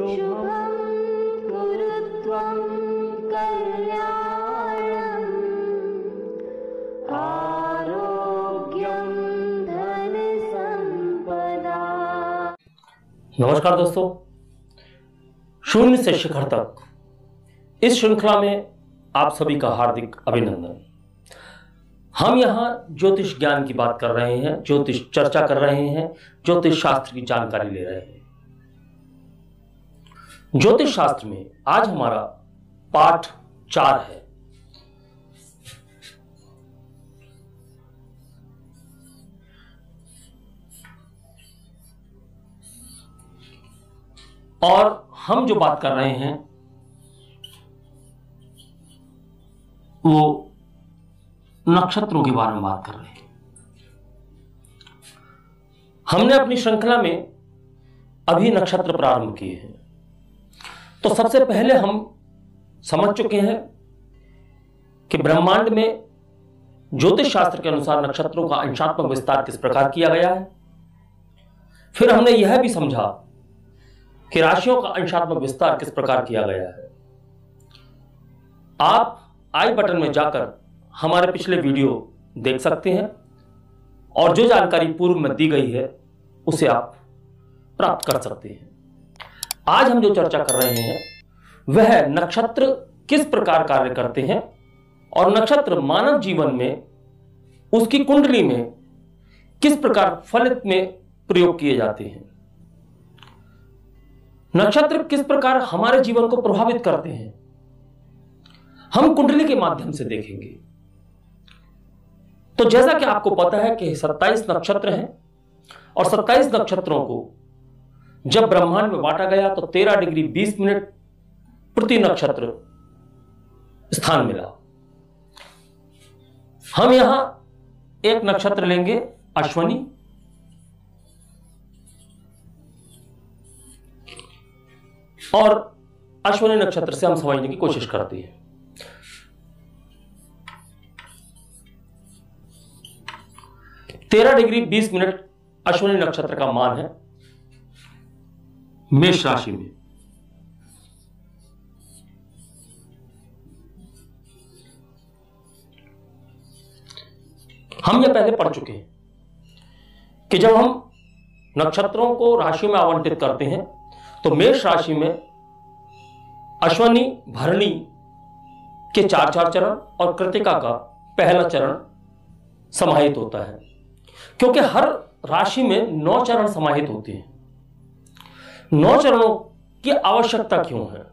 शुभं कुरुत्वं कल्याणम् आरोग्यं धनसंपदा। नमस्कार दोस्तों, शून्य से शिखर तक इस श्रृंखला में आप सभी का हार्दिक अभिनंदन। हम यहाँ ज्योतिष ज्ञान की बात कर रहे हैं, ज्योतिष चर्चा कर रहे हैं, ज्योतिष शास्त्र की जानकारी ले रहे हैं। ज्योतिष शास्त्र में आज हमारा पाठ 4 है। और हम जो बात कर रहे हैं वो नक्षत्रों के बारे में बात कर रहे हैं। हमने अपनी श्रृंखला में अभी नक्षत्र प्रारंभ किए हैं, तो सबसे पहले हम समझ चुके हैं कि ब्रह्मांड में ज्योतिष शास्त्र के अनुसार नक्षत्रों का अंशात्मक विस्तार किस प्रकार किया गया है। फिर हमने यह भी समझा कि राशियों का अंशात्मक विस्तार किस प्रकार किया गया है। आप आई बटन में जाकर हमारे पिछले वीडियो देख सकते हैं और जो जानकारी पूर्व में दी गई है उसे आप प्राप्त कर सकते हैं। आज हम जो चर्चा कर रहे हैं वह नक्षत्र किस प्रकार कार्य करते हैं और नक्षत्र मानव जीवन में उसकी कुंडली में किस प्रकार फलित में प्रयोग किए जाते हैं। नक्षत्र किस प्रकार हमारे जीवन को प्रभावित करते हैं हम कुंडली के माध्यम से देखेंगे। तो जैसा कि आपको पता है कि 27 नक्षत्र हैं और 27 नक्षत्रों को जब ब्रह्मांड में बांटा गया तो 13 डिग्री 20 मिनट प्रति नक्षत्र स्थान मिला। हम यहां एक नक्षत्र लेंगे अश्विनी, और अश्विनी नक्षत्र से हम समझने की कोशिश करते हैं। तेरह डिग्री 20 मिनट अश्विनी नक्षत्र का मान है मेष राशि में। हम यह पहले पढ़ चुके हैं कि जब हम नक्षत्रों को राशियों में आवंटित करते हैं तो मेष राशि में अश्विनी भरणी के 4 चरण और कृतिका का पहला चरण समाहित होता है, क्योंकि हर राशि में 9 चरण समाहित होते हैं। 9 चरणों की आवश्यकता क्यों है?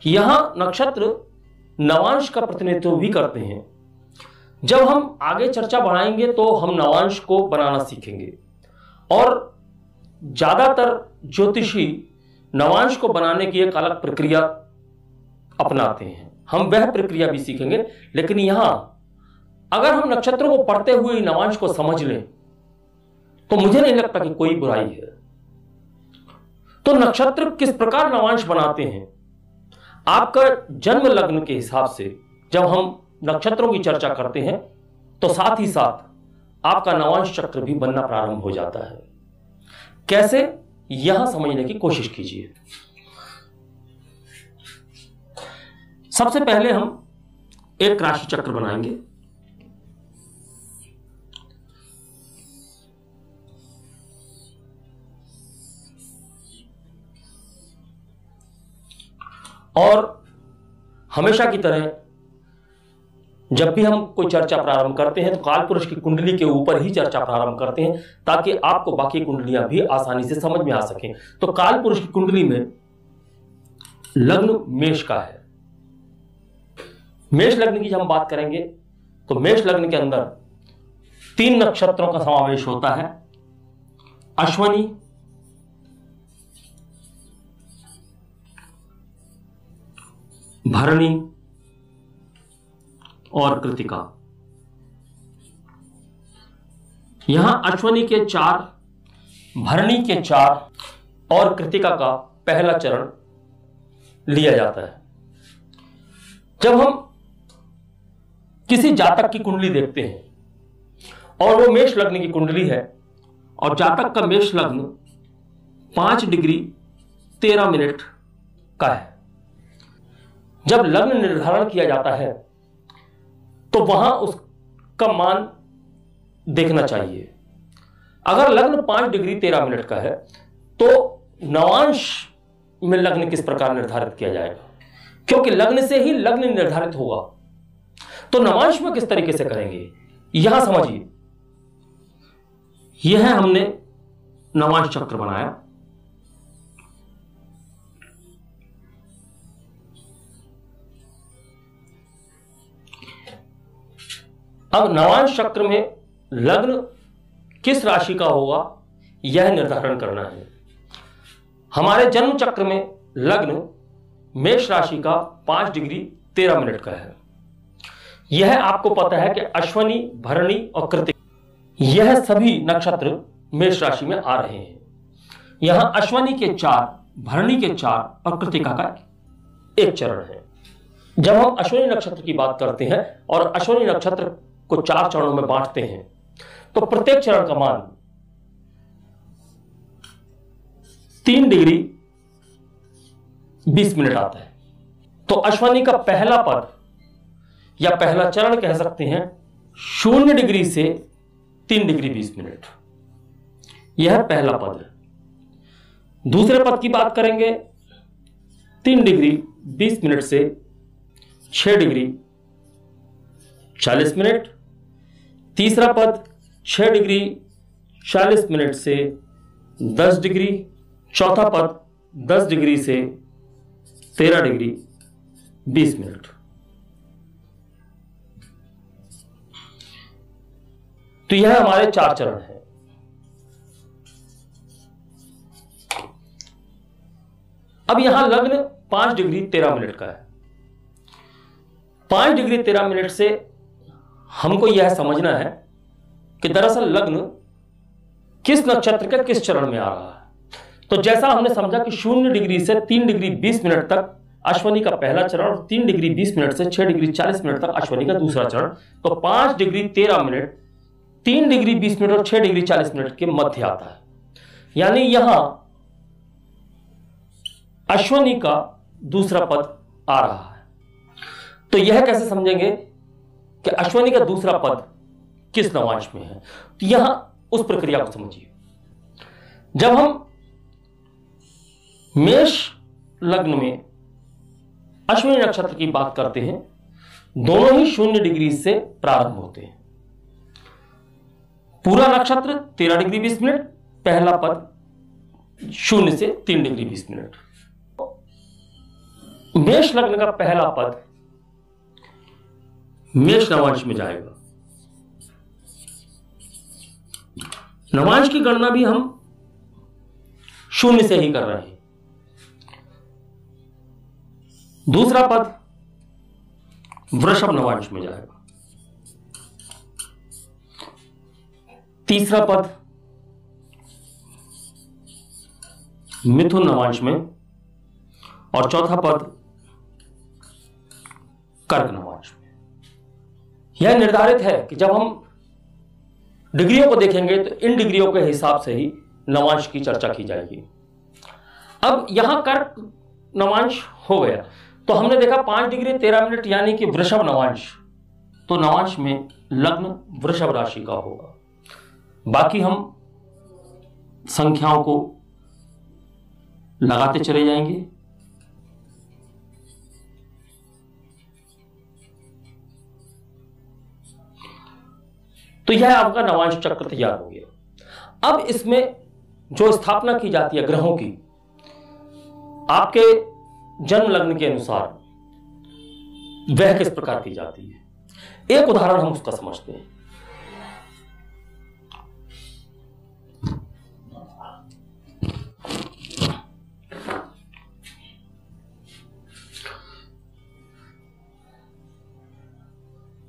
यहां नक्षत्र नवांश का प्रतिनिधित्व भी करते हैं। जब हम आगे चर्चा बढ़ाएंगे तो हम नवांश को बनाना सीखेंगे और ज्यादातर ज्योतिषी नवांश को बनाने की एक अलग प्रक्रिया अपनाते हैं। हम वह प्रक्रिया भी सीखेंगे, लेकिन यहां अगर हम नक्षत्रों को पढ़ते हुए नवांश को समझ लें तो मुझे नहीं लगता कि कोई बुराई है। तो नक्षत्र किस प्रकार नवांश बनाते हैं? आपका जन्म लग्न के हिसाब से जब हम नक्षत्रों की चर्चा करते हैं तो साथ ही साथ आपका नवांश चक्र भी बनना प्रारंभ हो जाता है। कैसे, यहां समझने की कोशिश कीजिए। सबसे पहले हम एक राशि चक्र बनाएंगे। और हमेशा की तरह जब भी हम कोई चर्चा प्रारंभ करते हैं तो कालपुरुष की कुंडली के ऊपर ही चर्चा प्रारंभ करते हैं ताकि आपको बाकी कुंडलियां भी आसानी से समझ में आ सकें। तो कालपुरुष की कुंडली में लग्न मेष का है। मेष लग्न की जब हम बात करेंगे तो मेष लग्न के अंदर 3 नक्षत्रों का समावेश होता है, अश्विनी, भरणी और कृतिका। यहां अश्विनी के 4, भरणी के 4 और कृतिका का पहला चरण लिया जाता है। जब हम किसी जातक की कुंडली देखते हैं और वो मेष लग्न की कुंडली है और जातक का मेष लग्न 5 डिग्री 13 मिनट का है। जब लग्न निर्धारण किया जाता है तो वहां उसका मान देखना चाहिए। अगर लग्न 5 डिग्री 13 मिनट का है तो नवांश में लग्न किस प्रकार निर्धारित किया जाएगा, क्योंकि लग्न से ही लग्न निर्धारित होगा। तो नवांश में किस तरीके से करेंगे, यहां समझिए। यह है हमने नवांश चक्र बनाया। अब नवांश चक्र में लग्न किस राशि का होगा यह निर्धारण करना है। हमारे जन्म चक्र में लग्न मेष राशि का 5 डिग्री 13 मिनट का है। यह आपको पता है कि अश्वनी, भरणी और कृतिका, यह सभी नक्षत्र मेष राशि में आ रहे हैं। यहां अश्वनी के 4, भरणी के 4 और कृतिका का एक चरण है। जब हम अश्वनी नक्षत्र की बात करते हैं और अश्वनी नक्षत्र को 4 चरणों में बांटते हैं तो प्रत्येक चरण का मान 3 डिग्री 20 मिनट आता है। तो अश्वनी का पहला पद या पहला चरण कह सकते हैं 0 डिग्री से 3 डिग्री 20 मिनट, यह पहला पद है। दूसरे पद की बात करेंगे 3 डिग्री 20 मिनट से 6 डिग्री 40 मिनट। तीसरा पद 6 डिग्री 40 मिनट से 10 डिग्री। चौथा पद 10 डिग्री से 13 डिग्री 20 मिनट। तो यह हमारे 4 चरण हैं। अब यहां लग्न 5 डिग्री 13 मिनट का है। 5 डिग्री 13 मिनट से हमको यह समझना है कि दरअसल लग्न किस नक्षत्र के किस चरण में आ रहा है। तो जैसा हमने समझा कि 0 डिग्री से 3 डिग्री 20 मिनट तक अश्वनी का पहला चरण और 3 डिग्री 20 मिनट से 6 डिग्री 40 मिनट तक अश्वनी का दूसरा चरण। तो 5 डिग्री 13 मिनट 3 डिग्री 20 मिनट और 6 डिग्री 40 मिनट के मध्य आता है। यानी यहां अश्वनी का दूसरा पद आ रहा है। तो यह कैसे समझेंगे कि अश्वनी का दूसरा पद किस नवांश में है। तो यहां उस प्रक्रिया को समझिए। जब हम मेष लग्न में अश्विनी नक्षत्र की बात करते हैं, दोनों ही 0 डिग्री से प्रारंभ होते हैं। पूरा नक्षत्र 13 डिग्री 20 मिनट, पहला पद 0 से 3 डिग्री 20 मिनट। मेष लग्न का पहला पद मेष नवांश में जाएगा। नवांश की गणना भी हम 0 से ही कर रहे हैं। दूसरा पद वृषभ नवांश में जाएगा। तीसरा पद मिथुन नवांश में और चौथा पद कर्क नवांश में। यह निर्धारित है कि जब हम डिग्रियों को देखेंगे तो इन डिग्रियों के हिसाब से ही नवांश की चर्चा की जाएगी। अब यहां कर्क नवांश हो गया तो हमने देखा 5 डिग्री 13 मिनट यानी कि वृषभ नवांश। तो नवांश में लग्न वृषभ राशि का होगा। बाकी हम संख्याओं को लगाते चले जाएंगे। तो यह आपका नवांश चक्र तैयार हो गया। अब इसमें जो स्थापना की जाती है ग्रहों की, आपके जन्म लग्न के अनुसार वह किस प्रकार की जाती है। एक उदाहरण हम उसका समझते हैं।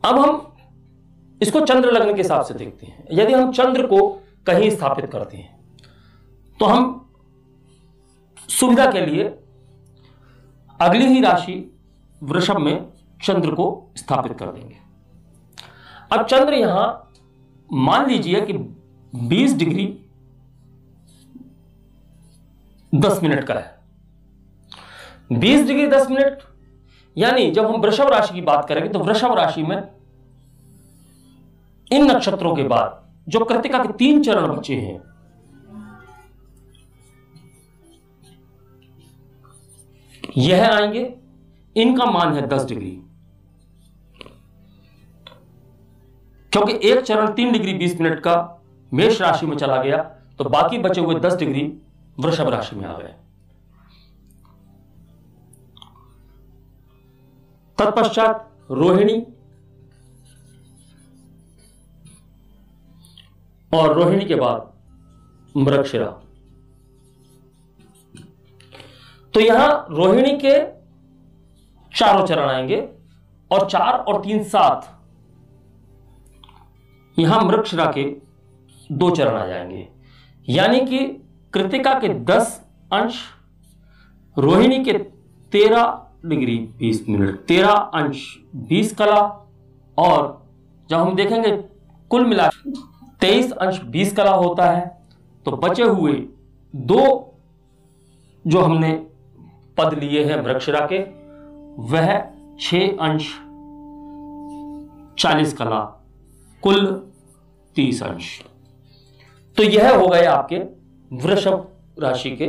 अब हम इसको चंद्र लग्न के हिसाब से देखते हैं। यदि हम चंद्र को कहीं स्थापित करते हैं तो हम सुविधा के लिए अगली ही राशि वृषभ में चंद्र को स्थापित कर देंगे। अब चंद्र यहां मान लीजिए कि 20 डिग्री 10 मिनट का है। 20 डिग्री 10 मिनट, यानी जब हम वृषभ राशि की बात करेंगे तो वृषभ राशि में इन नक्षत्रों के बाद जो कृत्तिका के 3 चरण बचे हैं, यह आएंगे, इनका मान है 10 डिग्री, क्योंकि एक चरण 3 डिग्री 20 मिनट का मेष राशि में चला गया, तो बाकी बचे हुए 10 डिग्री वृषभ राशि में आ गए। तत्पश्चात रोहिणी, और रोहिणी के बाद मृगशिरा। तो यहां रोहिणी के चारों चरण आएंगे और 4 और 3 7, यहां मृगशिरा के 2 चरण आ जाएंगे, यानी कि कृत्तिका के 10 अंश, रोहिणी के 13 डिग्री 20 मिनट, 13 अंश 20 कला, और जब हम देखेंगे कुल मिला 23 अंश 20 कला होता है, तो बचे हुए 2 जो हमने पद लिए हैं मृगशिरा के, वह 6 अंश 40 कला, कुल 30 अंश। तो यह हो गए आपके वृषभ राशि के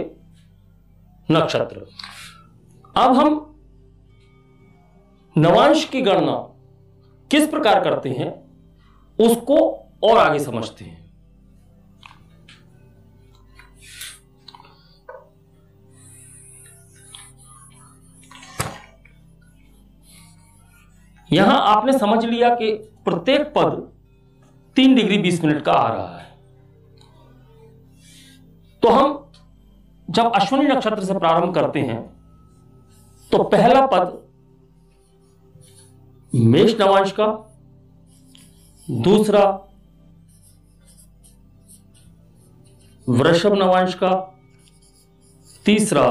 नक्षत्र। अब हम नवांश की गणना किस प्रकार करते हैं उसको और आगे समझते हैं। यहां आपने समझ लिया कि प्रत्येक पद 3 डिग्री 20 मिनट का आ रहा है। तो हम जब अश्विनी नक्षत्र से प्रारंभ करते हैं तो पहला पद मेष नवांश का, दूसरा वृषभ नवांश का, तीसरा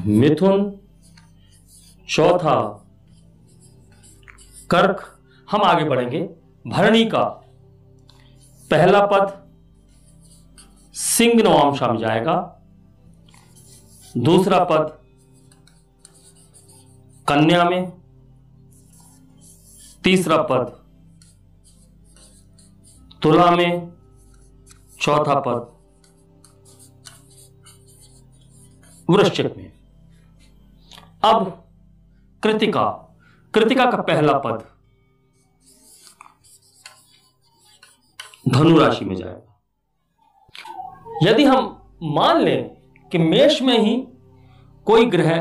मिथुन, चौथा कर्क। हम आगे बढ़ेंगे। भरणी का पहला पद सिंह नवांशा में जाएगा, दूसरा पद कन्या में, तीसरा पद तुला में, चौथा पद वृश्चिक में। अब कृत्तिका, कृत्तिका का पहला पद धनु राशि में जाएगा। यदि हम मान लें कि मेष में ही कोई ग्रह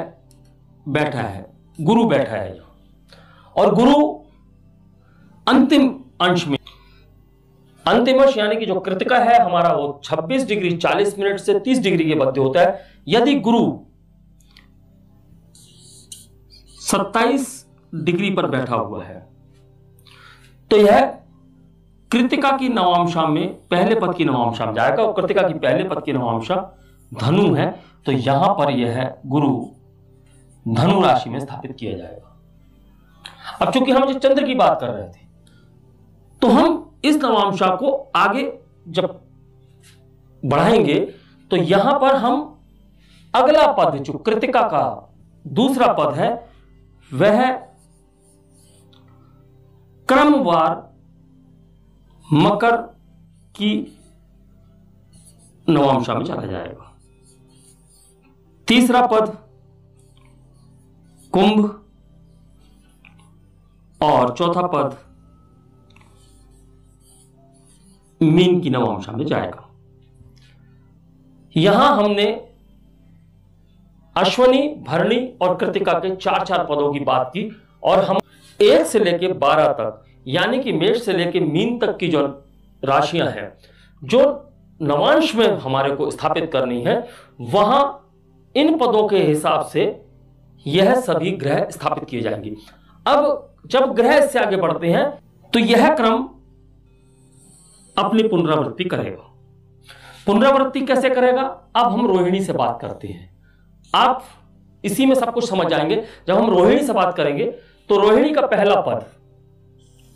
बैठा है, गुरु बैठा है और गुरु अंतिम अंश में, अंतिम अंश यानी कि जो कृत्तिका है हमारा वो 26 डिग्री 40 मिनट से 30 डिग्री के मध्य होता है। यदि गुरु 27 डिग्री पर बैठा हुआ है तो यह कृत्तिका की नवांशा में पहले पद की नवांशा में जाएगा, और कृत्तिका की पहले पद की नवांशा धनु है, तो यहां पर यह गुरु धनु राशि में स्थापित किया जाएगा। अब चूंकि हम जो चंद्र की बात कर रहे थे तो हम इस नवांशा को आगे जब बढ़ाएंगे तो यहां पर हम अगला पद जो कृत्तिका का दूसरा पद है वह क्रमवार मकर की नवांशा में चला जाएगा। तीसरा पद कुंभ और चौथा पद मीन की नवांशा में जाएगा। यहां हमने अश्वनी, भरणी और कृत्तिका के 4-4 पदों की बात की, और हम 1 से लेकर 12 तक यानी कि मेष से लेकर मीन तक की जो राशियां हैं जो नवांश में हमारे को स्थापित करनी है, वहां इन पदों के हिसाब से यह सभी ग्रह स्थापित किए जाएंगे। अब जब ग्रह इससे आगे बढ़ते हैं तो यह क्रम अपनी पुनरावृत्ति करेगा। पुनरावृत्ति कैसे करेगा? अब हम रोहिणी से बात करते हैं, आप इसी में सब कुछ समझ जाएंगे। जब हम रोहिणी से बात करेंगे तो रोहिणी का पहला पद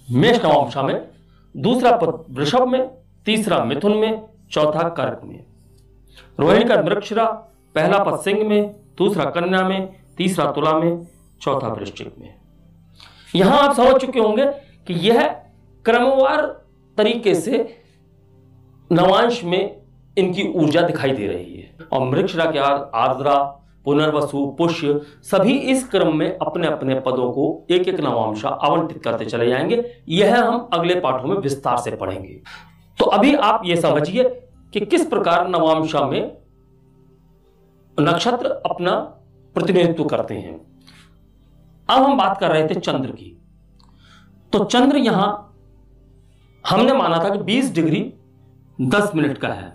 मेष नवांशा में, दूसरा पद वृषभ में, तीसरा मिथुन में, चौथा कर्क में। रोहिणी का मृगशिरा, पहला पद सिंह में, दूसरा कन्या में, तीसरा तुला में, चौथा वृश्चिक में। यहां आप समझ चुके होंगे कि यह क्रमवार तरीके से नवांश में इनकी ऊर्जा दिखाई दे रही है। और मृगशिरा के आर्द्रा, पुनर्वसु, पुष्य सभी इस क्रम में अपने अपने पदों को एक एक नवांश आवंटित करते चले जाएंगे। यह हम अगले पाठों में विस्तार से पढ़ेंगे। तो अभी आप यह समझिए कि किस प्रकार नवांशा में नक्षत्र अपना प्रतिनिधित्व करते हैं। अब हम बात कर रहे थे चंद्र की। तो चंद्र यहां हमने माना था कि 20 डिग्री 10 मिनट का है।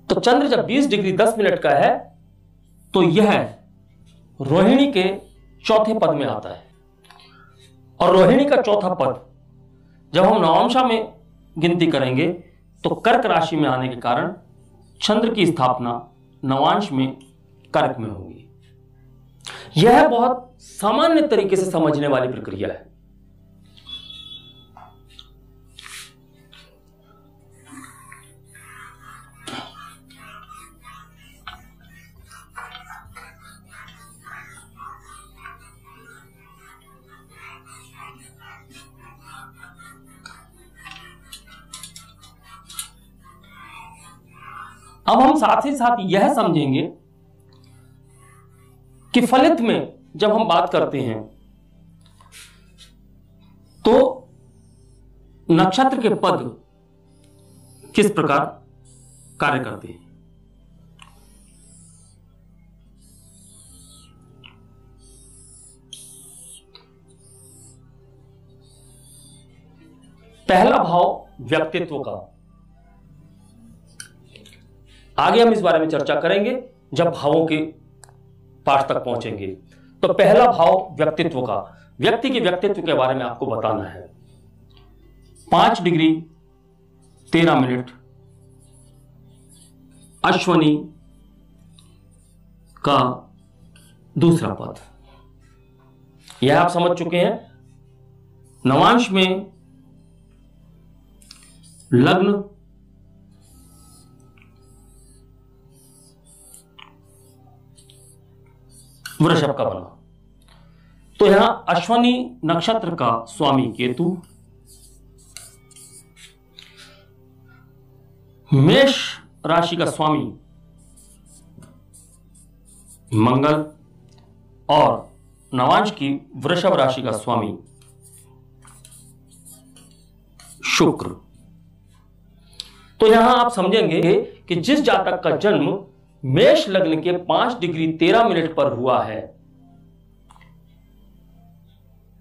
तो चंद्र जब 20 डिग्री 10 मिनट का है तो यह रोहिणी के चौथे पद में आता है। और रोहिणी का चौथा पद जब हम नवांशा में गिनती करेंगे तो कर्क राशि में आने के कारण चंद्र की स्थापना नवांश में कर्क में होगी। यह बहुत सामान्य तरीके से समझने वाली प्रक्रिया है। अब हम साथ ही साथ यह समझेंगे कि फलित में जब हम बात करते हैं तो नक्षत्र के पद किस प्रकार कार्य करते हैं। पहला भाव व्यक्तित्व का, आगे हम इस बारे में चर्चा करेंगे जब भावों के पाठ तक पहुंचेंगे। तो पहला भाव व्यक्तित्व का, व्यक्ति के व्यक्तित्व के बारे में आपको बताना है। 5 डिग्री 13 मिनट अश्वनी का दूसरा पद, यह आप समझ चुके हैं। नवांश में लग्न, वृषभ का बना। तो यहां अश्वनी नक्षत्र का स्वामी केतु, मेष राशि का स्वामी मंगल और नवांश की वृषभ राशि का स्वामी शुक्र। तो यहां आप समझेंगे कि जिस जातक का जन्म मेष लग्न के 5 डिग्री 13 मिनट पर हुआ है,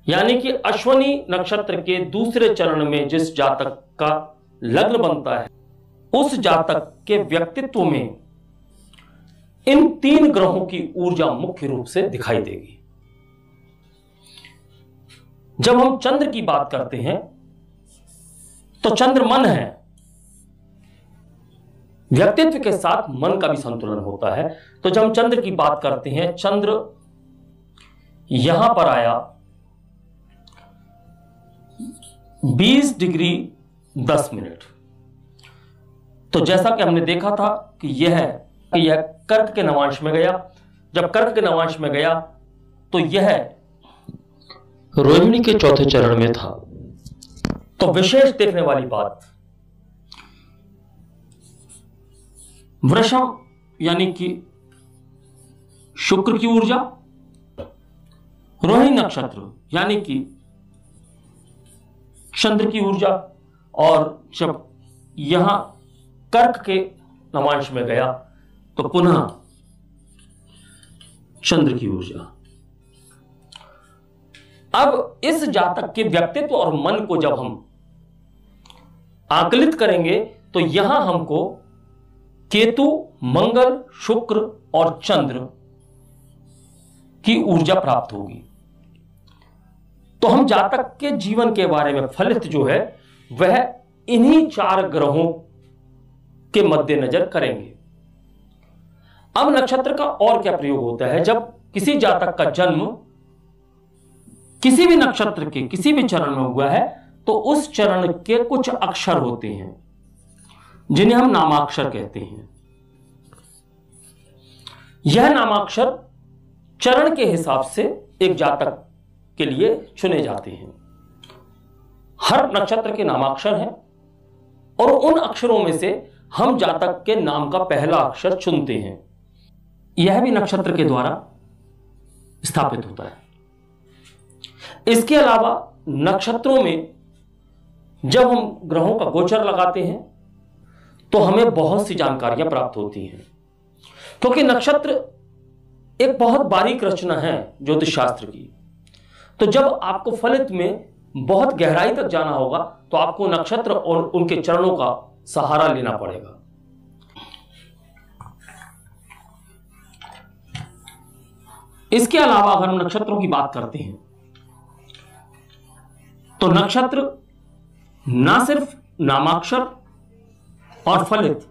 यानी कि अश्वनी नक्षत्र के दूसरे चरण में जिस जातक का लग्न बनता है, उस जातक के व्यक्तित्व में इन 3 ग्रहों की ऊर्जा मुख्य रूप से दिखाई देगी। जब हम चंद्र की बात करते हैं तो चंद्र मन है, व्यक्तित्व के साथ मन का भी संतुलन होता है। तो जब हम चंद्र की बात करते हैं, चंद्र यहां पर आया 20 डिग्री 10 मिनट। तो जैसा कि हमने देखा था कि यह कर्क के नवांश में गया। जब कर्क के नवांश में गया तो यह रोहिणी के चौथे चरण में था। तो विशेष देखने वाली बात, वृषभ यानी कि शुक्र की ऊर्जा, रोहिणी नक्षत्र यानी कि चंद्र की ऊर्जा, और जब यहां कर्क के नवांश में गया तो पुनः चंद्र की ऊर्जा। अब इस जातक के व्यक्तित्व और मन को जब हम आकलित करेंगे तो यहां हमको केतु, मंगल, शुक्र और चंद्र की ऊर्जा प्राप्त होगी। तो हम जातक के जीवन के बारे में फलित जो है वह इन्हीं 4 ग्रहों के मद्देनजर करेंगे। अब नक्षत्र का और क्या प्रयोग होता है। जब किसी जातक का जन्म किसी भी नक्षत्र के किसी भी चरण में हुआ है तो उस चरण के कुछ अक्षर होते हैं जिन्हें हम नामाक्षर कहते हैं। यह नामाक्षर चरण के हिसाब से एक जातक के लिए चुने जाते हैं। हर नक्षत्र के नामाक्षर हैं और उन अक्षरों में से हम जातक के नाम का पहला अक्षर चुनते हैं। यह भी नक्षत्र के द्वारा स्थापित होता है। इसके अलावा नक्षत्रों में जब हम ग्रहों का गोचर लगाते हैं तो हमें बहुत सी जानकारियां प्राप्त होती हैं, क्योंकि नक्षत्र एक बहुत बारीक रचना है ज्योतिष शास्त्र की। तो जब आपको फलित में बहुत गहराई तक जाना होगा तो आपको नक्षत्र और उनके चरणों का सहारा लेना पड़ेगा। इसके अलावा अगर हम नक्षत्रों की बात करते हैं तो नक्षत्र ना सिर्फ नामाक्षर और फलित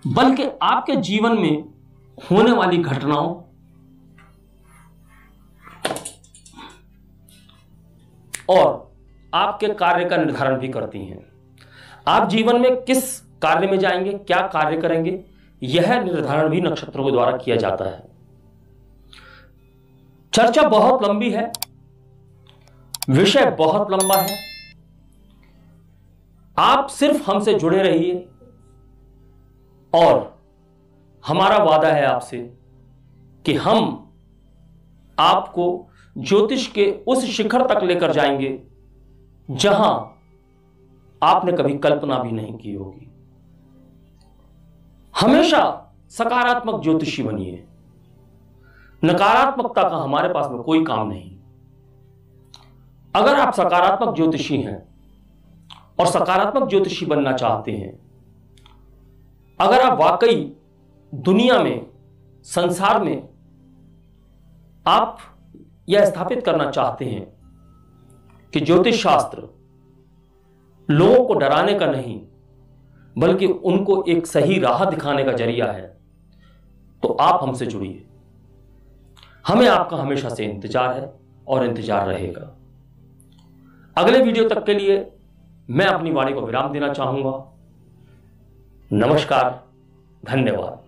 बल्कि आपके जीवन में होने वाली घटनाओं और आपके कार्य का निर्धारण भी करती हैं। आप जीवन में किस कार्य में जाएंगे, क्या कार्य करेंगे, यह निर्धारण भी नक्षत्रों के द्वारा किया जाता है। चर्चा बहुत लंबी है, विषय बहुत लंबा है। आप सिर्फ हमसे जुड़े रहिए और हमारा वादा है आपसे कि हम आपको ज्योतिष के उस शिखर तक लेकर जाएंगे जहां आपने कभी कल्पना भी नहीं की होगी। हमेशा सकारात्मक ज्योतिषी बनिए। नकारात्मकता का हमारे पास में कोई काम नहीं। अगर आप सकारात्मक ज्योतिषी हैं और सकारात्मक ज्योतिषी बनना चाहते हैं, अगर आप वाकई दुनिया में, संसार में आप यह स्थापित करना चाहते हैं कि ज्योतिष शास्त्र लोगों को डराने का नहीं बल्कि उनको एक सही राह दिखाने का जरिया है, तो आप हमसे जुड़िए। हमें आपका हमेशा से इंतजार है और इंतजार रहेगा। अगले वीडियो तक के लिए मैं अपनी वाणी को विराम देना चाहूंगा। नमस्कार, धन्यवाद।